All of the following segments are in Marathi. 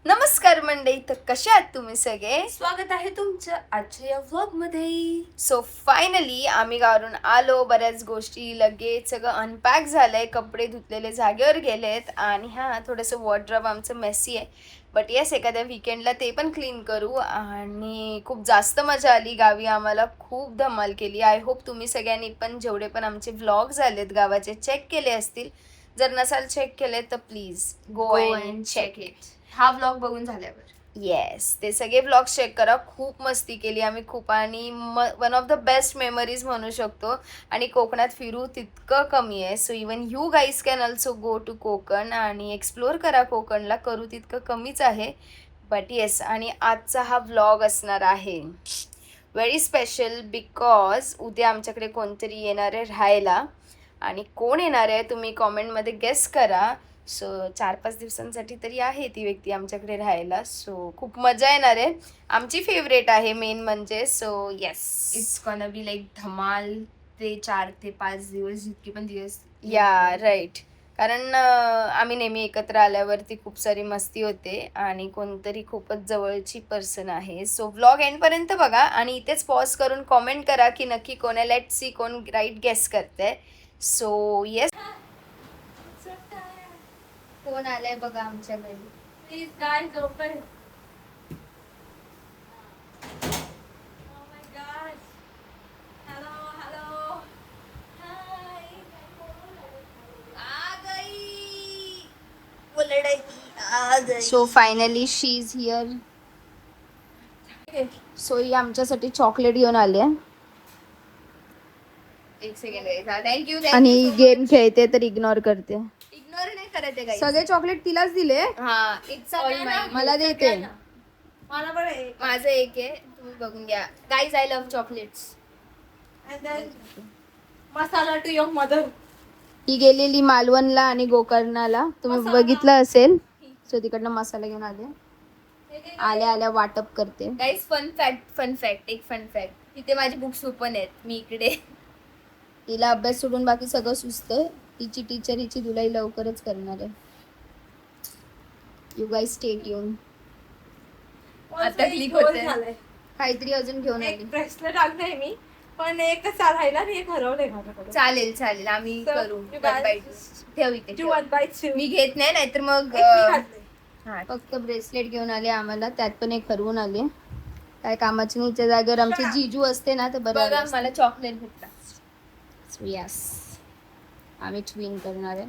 नमस्कार मंडळी, तर कशा आहात तुम्ही सगळे? स्वागत आहे तुमचं आजच्या या व्लॉग मध्ये. सो फायनली आम्ही गावावरून आलो. बऱ्याच गोष्टी लगेच सगळं अनपॅक झालंय, कपडे धुतलेले जागेवर गेलेत आणि थोडंसं वॉर्डरोब आमचं मेसी आहे. बट येस, एखाद्या विकेंडला ते पण क्लीन करू. आणि खूप जास्त मजा आली गावी, आम्हाला खूप धमाल केली. आय होप तुम्ही सगळ्यांनी पण जेवढे पण आमचे व्लॉग झालेत गावाचे चेक केले असतील. जर नसाल चेक केले तर please go and check it. हा व्लॉग बघून झाल्यावर येस, ते सगळे ब्लॉग्स चेक करा. खूप मस्ती केली आम्ही, खूप. आणि one of the best memories म्हणू शकतो. आणि कोकणात फिरू तितकं कमी आहे. So even you guys can also go to Konkan आणि एक्सप्लोअर करा कोकणला. करू तितकं कमीच आहे. बट येस, आणि आजचा हा व्लॉग असणार आहे व्हेरी स्पेशल बिकॉज उद्या आमच्याकडे कोणतरी येणार आहे राहायला. आणि कोण येणार आहे तुम्ही कॉमेंटमध्ये गेस करा. सो 4-5 दिवसांसाठी तरी आहे ती व्यक्ती आमच्याकडे राहायला. सो खूप मजा येणार आहे. आमची फेवरेट आहे मेन म्हणजे. So yes, it's gonna be like धमाल. ते 4 ते 5 दिवस जितके पण दिवस या राईट. कारण आम्ही नेहमी एकत्र आल्यावरती खूप सारी मस्ती होते आणि कोणतरी खूपच जवळची पर्सन आहे. सो व्लॉग एंडपर्यंत बघा आणि इथेच पॉज करून कॉमेंट करा की नक्की कोण आहे. लेट सी कोण राईट गेस करते. सो येस, कोण आलंय बघा आमच्या घरी. Please guys open. So finally she is here. So ही आमच्यासाठी चॉकलेट घेऊन आली आहे एक सेकंड. थँक्यू. आणि गेम खेळते तर इग्नोर करते. इग्नोर नाही करत आहे सगळे चॉकलेट तिलाच दिले. हा, इट्स ऑल माय. मला देते. मला पण माझं एक आहे, तुम्ही बघून घ्या. Guys, I love chocolates. मसाला टू युअर मदर. ही गेलेली मालवणला आणि गोकर्णाला, तुम्ही बघितलं असेल. सो तिकडनं मसाला घेऊन आले. आल्या आल्या वाटप करते. गाईज, फन फॅक्ट एक फन फॅक्ट. तिथे माझी बुक्स ओपन आहेत, मी इकडे. तिला अभ्यास सोडून बाकी सगळं सुचतं. तिची टीचर हिची धुलाई लवकरच करणार आहे. You guys stay tune. आता क्लिक होते. काहीतरी अजून घेऊन आली. एक प्रश्न टाकलाय मी, पण एकच राहिला आणि एक हरवलंय माझ्याकडे. चालेल आम्ही So, करू. you One by guys- two. ठेव इथे, ठेव. 1 by 2. मी घेत नाही, नाहीतर मग एक मी घातलंय. हा. फक्त ब्रेसलेट घेऊन आले आम्हाला, त्यात पण एक हरवून आले. काय कामाची नीच्या जागेवर आमचे जीजू असते ना तर बघा, बरं. मला चॉकलेट भेटला. यस, आम्ही ट्विन करणार आहे.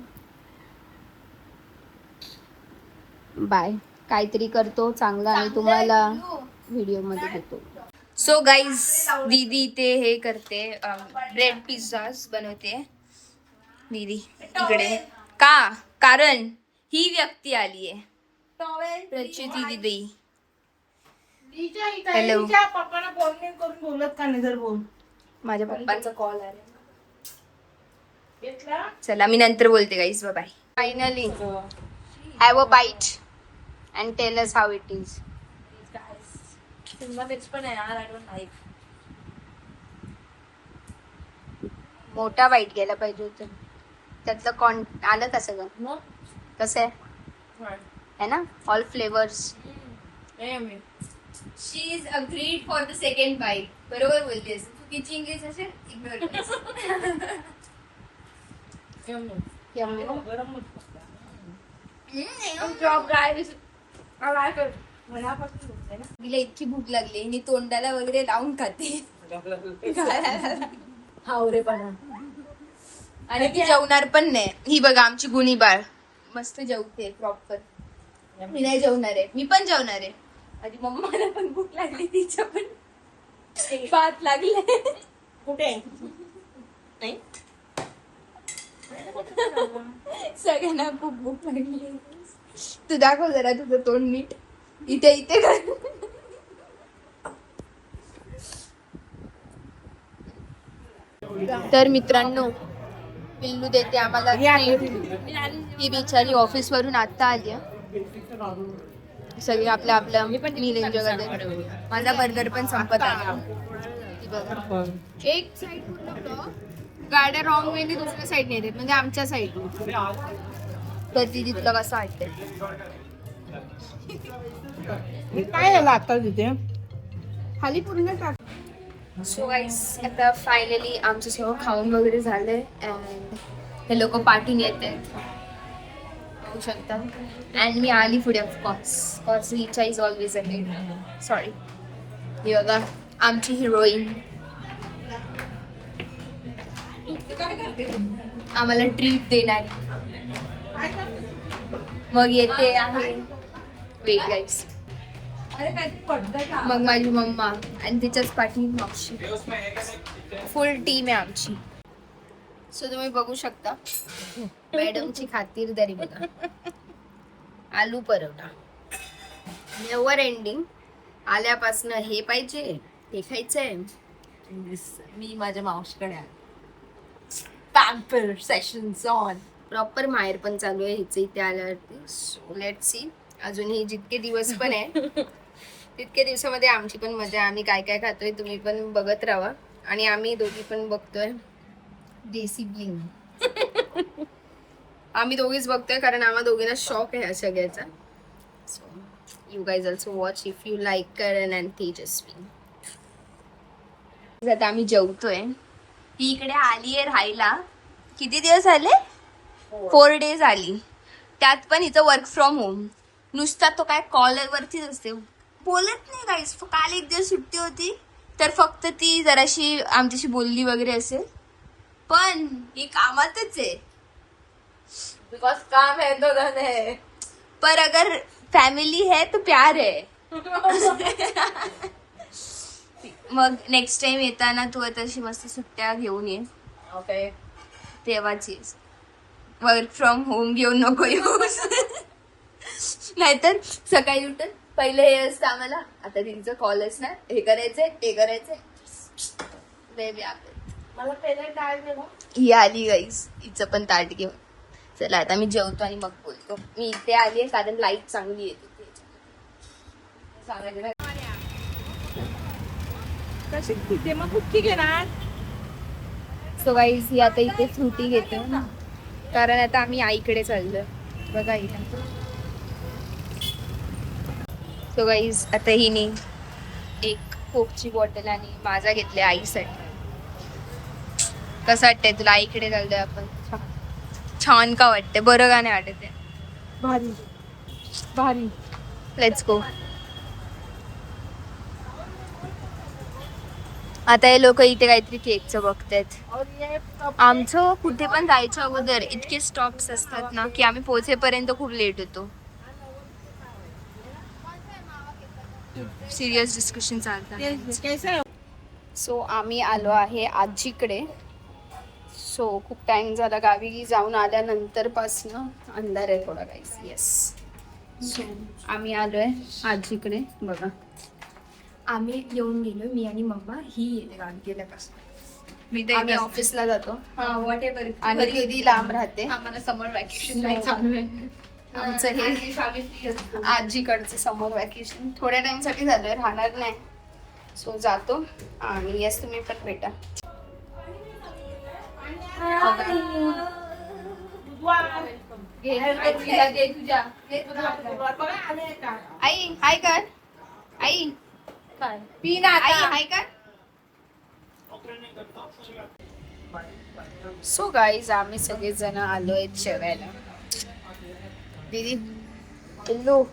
बाय. काहीतरी करतो चांगला आणि तुम्हाला व्हिडिओ मध्ये देतो. सो गाईज, दीदी इथे हे करते, ब्रेड पिझ्झाज बनवते. दीदी इकडे कारण ही व्यक्ती आली आहे, प्रचिती दीदी. Hello. हिच्या पप्पाला फोन नाही करून बोलत का नाही जर बोल. माझ्या पप्पांचा कॉल आला. घेतला? चला, मी नंतर बोलते guys. Bye. Finally have a bite and tell us how it is. Cinema तेच पण आहे यार, I don't like. मोठा बाईट घ्यायला पाहिजे होतं. त्यातलं आलं का सगळं? मग? कसं आहे ना? All flavours. मी. She is agreed for the second bite. बरोबर बोलतेस. चुकीची इंग्लिश असेल इग्नोर करायचं. गरम जॉब गाईज. मनापासून बोलते ना. तिला इतकी भूक लागली, मी तोंडाला वगैरे लावून खाते. हावरेपणा. आणि ती जेवणार पण नाही. ही बघा आमची गुणी बाळ मस्त जेवते प्रॉपर. मी नाही जेवणार आहे. मी पण जेवणार आहे. माझी मम्माला पण भूक लागली, तिच्या पण भात लागले. कुठे? नाही, सगळ्यांना खूप भूक लागली. तू दाखव जरा तुझं तोंड नीट. इथे कर. तर मित्रांनो, पिल्लू देते आम्हाला treat. ही बिचारी ऑफिस वरून आता आली आहे. सगळे आपल्या आपल्या मील एन्जॉय करते. माझा बर्गर पण संपत आला. एक साईड पूर्ण गाड्या रॉंग वेने दुसऱ्या साईडने येतात, म्हणजे आमच्या साईड. तर ती तुला कसं वाटतंय? काय झालं आता तिथे खाली पूर्ण टाक. सो गाईस आता फायनली आमचं सगळं खाऊन वगैरे झालंय अँड हे लोक पाठीने येत आहेत बघू शकता. अँड मी आली पुढे of course cause Richa is always ahead. Sorry. ही बघा आमची हिरोईन आम्हाला ट्रीट देणार. मग येते आहे वेट गाईस. मग माझी मम्मा आणि तिच्याच पाठी मावशी. फुल टीम आहे आमची. सो तुम्ही बघू शकता मॅडमची खातिरदारी बघा. आलू परोठा नेव्हर एंडिंग. आल्यापासनं हे पाहिजे ते खायचंय. मी माझ्या मावशीकडे पॅम्पर सेशन्स ऑन. प्रॉपर माहेर पण चालू आहे हिचं इथे आल्यावरती. So let see. अजून हे जितके दिवस पण आहे तितके दिवसामध्ये आमची पण मजा. आम्ही काय काय खातोय तुम्ही पण बघत राहा आणि आम्ही दोघी पण बघतोय देसी ब्लिंग. आम्ही दोघीच बघतोय कारण आम्हा दोघींना शॉक आहे ह्या सगळ्याचा. So you guys also watch if you like Karan and Tejasswi. आता आम्ही जेवतोय. ती इकडे आली आहे राहायला. किती दिवस आले? 4 days आली. त्यात पण हिचं वर्क फ्रॉम होम. नुसता तो काय कॉलवरतीच असते, बोलत नाही गाईस. काल एक दिवस सुट्टी होती तर फक्त ती जराशी आमच्याशी बोलली वगैरे असेल, पण ही कामातच आहे. बिकॉज काम है तो धन है. पर अगर फॅमिली है तो प्यार है. मग नेक्स्ट टाइम येताना तू आता अशी मस्त सुट्ट्या घेऊन ये. ओके. तेव्हाच येस. वर्क फ्रॉम होम घेऊन नको येऊस. नाहीतर सकाळी उठून पहिले हे असतं आम्हाला, आता तिचं कॉलेज ना हे करायचंय ते करायचंय. मला पहिले टाळ दे. ही आली गाईस, हिचं पण ताट घेऊन. चला आता मी जेवतो आणि मग बोलतो. मी इथे आली आहे कारण लाईट चांगली येते. कशी तिथे मग कुठली घेणार? सो गाईज ही आता इथे फ्रुटी घेते कारण आता आम्ही आईकडे चाललोय. बघा इथे. सो गाईज आता हिने एक कोकची बॉटल आणि माझा घेतले आईसाठी. कसं वाटतंय तुला? आईकडे चाललोय आपण. छान का वाटतंय? बरं का नाही वाटत आहे? भारी भारी. Let's go. आता हे लोक इथे काहीतरी केकचं बघतायत. आमचं कुठे पण जायच्या अगोदर इतके स्टॉप्स असतात ना की आम्ही पोहोचेपर्यंत खूप लेट होतो. सिरियस डिस्कशन चालतात. सो आम्ही आलो आहे आजीकडे. सो खूप टाइम झाला गावी जाऊन आल्यानंतर पासनं अंधार आहे थोडा गाईस. येस. सो आम्ही आलोय आजीकडे. बघा आम्ही येऊन गेलो, मी आणि मम्मा. ही येते गावी गेल्यापासून. आम्ही ऑफिसला जातो आणि दीदी लांब राहते. आम्हाला समर वॅकेशन नाही चालू आहे. आमचं हे आजीकडचं समर वॅकेशन थोड्या टाइम साठी झालंय, राहणार नाही. सो जातो आणि येस तुम्ही पण भेटा. आई हाय कर. आई आई हाय कर. सो गाईज आम्ही सगळेजण आलोय जेवायला. दीदी पिल्लू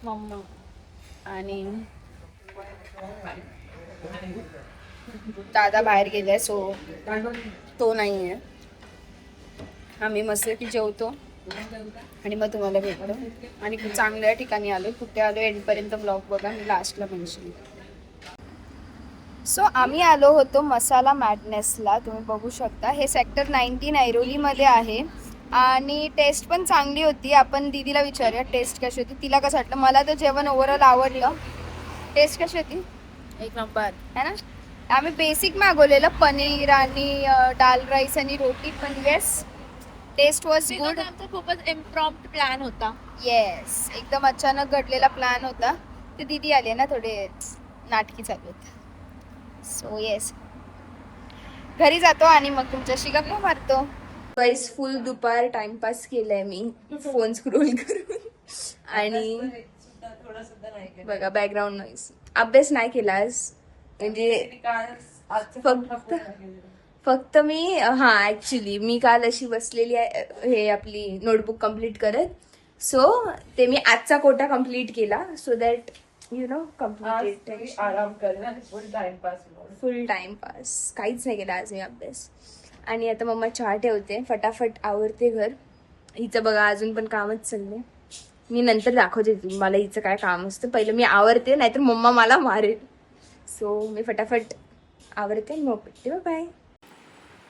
मम्मा आणि दादा बाहेर गेलाय. सो तो नाही आहे. आम्ही मस्त की जेवतो आणि मग तुम्हाला भेटतो. आणि खूप चांगल्या ठिकाणी आलो. कुठे आलो एंडपर्यंत ब्लॉग बघा, मी लास्टला मेन्शन. सो आम्ही आलो होतो मसाला मॅडनेसला. तुम्ही बघू शकता हे सेक्टर 19 ऐरोलीमध्ये आहे आणि टेस्ट पण चांगली होती. आपण दीदीला विचारूया टेस्ट कशी होती, तिला कसं वाटलं. मला तर जेवण ओव्हरऑल आवडलं. टेस्ट कशी होती? एक नंबर है ना. आम्ही बेसिक मागवलेलं पनीर आणि दाल राईस आणि रोटी, पण येस टेस्ट वॉज गुड. आमचा खूपच इम्प्रॉम्प्ट प्लॅन होता. येस एकदम अचानक घडलेला प्लॅन होता. ते दीदी आले ना थोडे नाटकी चालू होते. सो येस घरी जातो आणि मग तुमच्याशी गप्पा मारतो. गाईस फुल दुपार टाइमपास केलाय मी फोन स्क्रोल करून. आणि बघा बॅकग्राऊंड नॉईस. अभ्यास नाही केला आज, म्हणजे फक्त मी ऍक्च्युली मी काल अशी बसलेली आहे हे आपली नोटबुक कम्प्लीट करत. सो ते मी आजचा कोटा कम्प्लीट केला so that you know complete आराम कर, फुल टाइमपास. काहीच नाही केला आज मी अभ्यास. आणि आता मम्मा चहा ठेवते, फटाफट आवरते घर. हिचं बघा अजून पण कामच चाललंय. मी नंतर दाखवते मला हिचं काय काम असतं. पहिलं मी आवरते, नाहीतर मम्मा मला मारेल. सो मी फटाफट आवरते मग भेटते. Bye.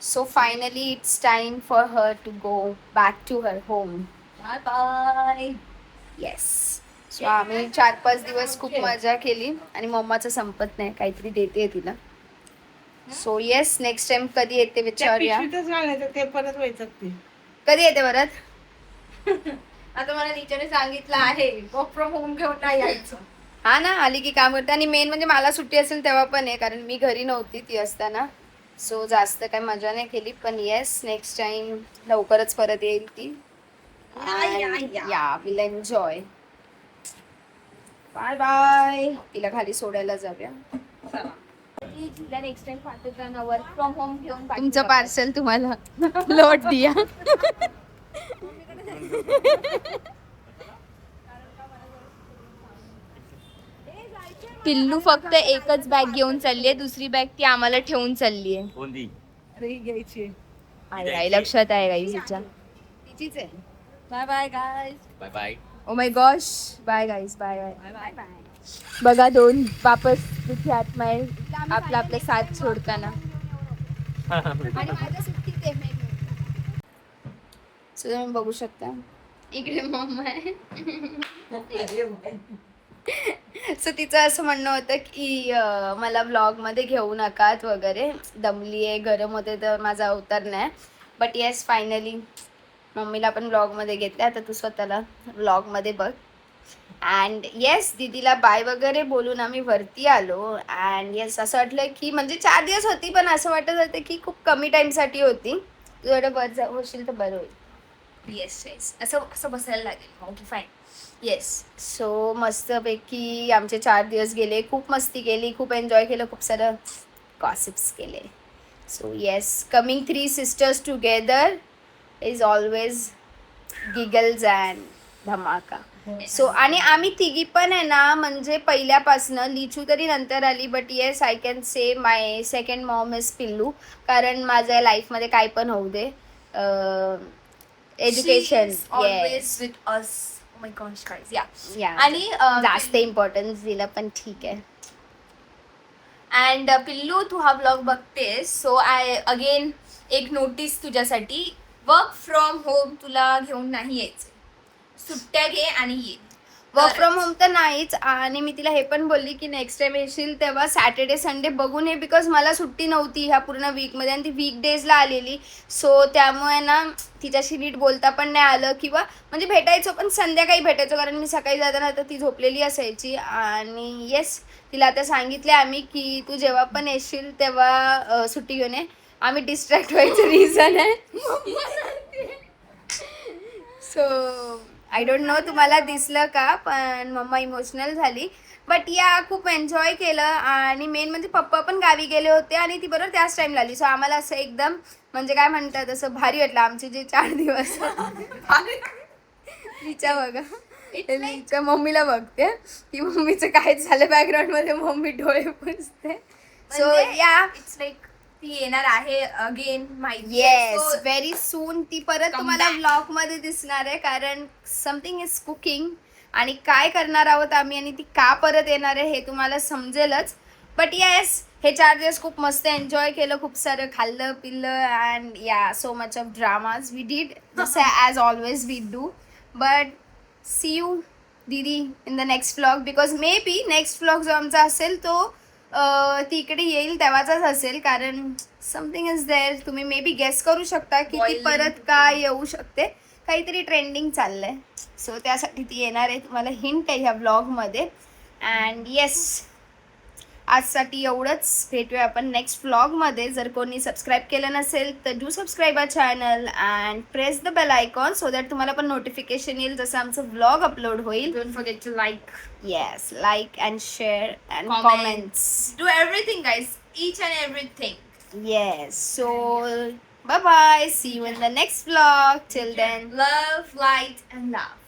So finally it's time for her to go back to her home. Bye bye. Yes. So आम्ही 4-5 दिवस खूप मजा केली आणि मम्माचं संपत नाही, काहीतरी देते तिला. सो येस, नेक्स्ट टाइम कधी येते विचारूया. ते परत व्हायचं ते. कधी येते परत? आता मला टीचरने सांगितलं आहे वर्क फ्रॉम होम घेऊन नाही यायचं. हा ना, आली की काम करते. आणि मेन म्हणजे मला सुट्टी असेल तेव्हा पण आहे, कारण मी घरी नव्हती ती असताना. सो जास्त काही मजा नाही केली. पण येस, नेक्स्ट टाइम लवकरच परत येईल ती. या विल एन्जॉय. Bye bye. तिला खाली सोडायला जाऊया. तिला नेक्स्ट टाइम पाठवताना वर्क फ्रॉम होम घेऊन तुमचं पार्सल तुम्हाला लोट दिया. पिल्लू फक्त एकच बॅग घेऊन चाललीये, दुसरी बॅग ती आम्हाला ठेवून चाललीये. घ्यायची. आई लक्षात आहे गाईस तिच्या. तिचीच आहे. Bye bye guys. Bye bye. Oh my gosh. Bye guys. Bye bye. Bye bye. बघा दोन वापस तिथे आत्माय आपला आपला साथ सोडताना. आणि माझ्या सुट्टीत आहे. सो तुम्ही बघू शकता इकडे मम्मा आहे. सो तिचं असं म्हणणं होतं की मला व्लॉगमध्ये घेऊ नकात वगैरे, दमली आहे, गरम होते तर माझा अवतार नाही. बट येस, फायनली मम्मीला पण व्लॉगमध्ये घेतलं. आता तू स्वतःला व्लॉगमध्ये बघ. अँड येस, दीदीला बाय वगैरे बोलून आम्ही वरती आलो. अँड येस, असं वाटलं की म्हणजे 4 दिवस होती, पण असं वाटत होतं की खूप कमी टाईमसाठी होती. तू एवढं बरं होशील तर बरं होईल. येस येस, असं बसायला लागेल. Okay fine. येस. सो मस्तपैकी आमचे 4 दिवस गेले. खूप मस्ती केली, खूप एन्जॉय केलं, खूप सारं गॉसिप्स केले. So yes, coming 3 sisters together is always giggles and धमाका. सो आणि आम्ही तिघी पण आहे ना, म्हणजे पहिल्यापासनं, लिचू तरी नंतर आली, but yes I can say my second mom is Pillu. कारण माझ्या लाईफमध्ये काय पण होऊ दे, education always with us. Oh my gosh guys. Yeah. आणि आणि जास्त इम्पॉर्टन्स दिला, पण ठीक आहे. अँड पिल्लू, तू हा ब्लॉग बघतेस, सो आय अगेन एक नोटीस तुझ्यासाठी. वर्क फ्रॉम होम तुला घेऊन नाही यायचं, सुट्ट्या घे आणि ये. वर्क फ्रॉम होम तर नाहीच. आणि मी तिला हे पण बोलली की नेक्स्ट टाइम येशील तेव्हा सॅटर्डे संडे बघून ये, बिकॉज मला सुट्टी नव्हती ह्या पूर्ण वीकमध्ये आणि ती वीकडेजला आलेली. सो त्यामुळे ना तिच्याशी नीट बोलता पण नाही आलं, किंवा म्हणजे भेटायचो पण संध्याकाळी भेटायचो, कारण मी सकाळी जाताना तर ती झोपलेली असायची. आणि येस, तिला आता सांगितले आम्ही की तू जेव्हा पण येशील तेव्हा सुट्टी घेऊन ये. आम्ही डिस्ट्रॅक्ट व्हायचं रिझन आहे. सो आय डोंट नो तुम्हाला दिसलं का, पण मम्मा इमोशनल झाली. बट या खूप एन्जॉय केलं. आणि मेन म्हणजे पप्पा पण गावी गेले होते आणि ती बरोबर त्याच टाईमला आली. सो आम्हाला असं एकदम म्हणजे काय म्हणतात, असं भारी वाटलं आमचे जे 4 दिवस. तिच्या बघा, तिच्या मम्मीला बघते की मम्मीचं काय झालं बॅकग्राऊंडमध्ये, मम्मी डोळे पुसते. सो या, इट्स लाईक ती येणार आहे अगेन माहिती. येस, व्हेरी सून ती परत तुम्हाला व्लॉग मध्ये दिसणार आहे, कारण समथिंग इज कुकिंग. आणि काय करणार आहोत आम्ही आणि ती का परत येणार आहे हे तुम्हाला समजेलच. बट येस, हे 4 दिवस खूप मस्त एन्जॉय केलं, खूप सारं खाल्लं पिल्लं. And yeah, so much of dramas we did, जसं as always we do. But see you दीदी in the next vlog, because maybe next vlog जो आमचा असेल तो तिकडे येईल तेव्हाचाच असेल, कारण समथिंग इज देअर. तुम्ही मे बी गेस करू शकता की ती परत का येऊ शकते. काहीतरी ट्रेंडिंग चाललंय. सो त्यासाठी ती येणार आहे, तुम्हाला हिंट आहे ह्या व्लॉगमध्ये. अँड येस, आजसाठी एवढंच. भेटूया आपण नेक्स्ट व्लॉगमध्ये. जर कोणी सबस्क्राईब केलं नसेल तर do subscribe our channel and press the bell icon so that तुम्हाला पण नोटिफिकेशन येईल जसं आमचं व्लॉग अपलोड होईल. Don't forget to like, yes, like and share and Comments. Comments. Do everything guys, each and everything. Yes, so bye bye. See you in the next vlog. Till then, Love, light and love.